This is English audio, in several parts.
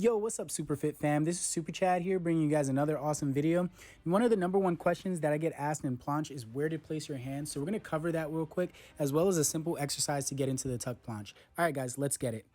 Yo, what's up, Super Fit fam? This is Super Chad here, bringing you guys another awesome video. And one of the number one questions that I get asked in planche is where to place your hands. So we're going to cover that real quick, as well as a simple exercise to get into the tuck planche. All right, guys, let's get it.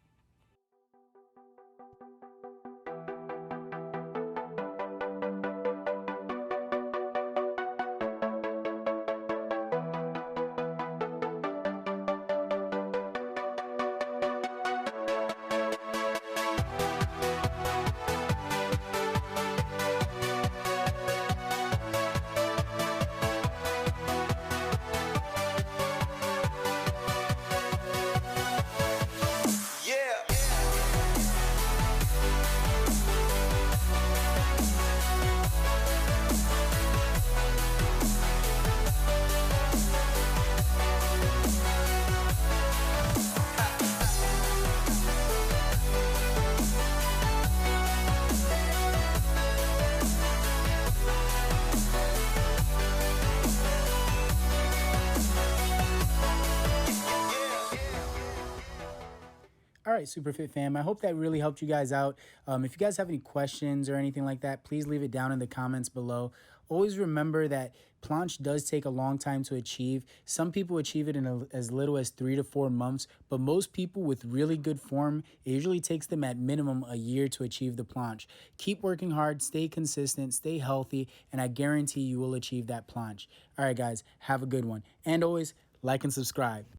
All right, Super Fit fam, I hope that really helped you guys out. If you guys have any questions or anything like that, please leave it down in the comments below. Always remember that planche does take a long time to achieve. Some people achieve it in as little as 3 to 4 months, but most people with really good form, it usually takes them at minimum a year to achieve the planche. Keep working hard, stay consistent, stay healthy, and I guarantee you will achieve that planche. All right, guys, have a good one. And always like and subscribe.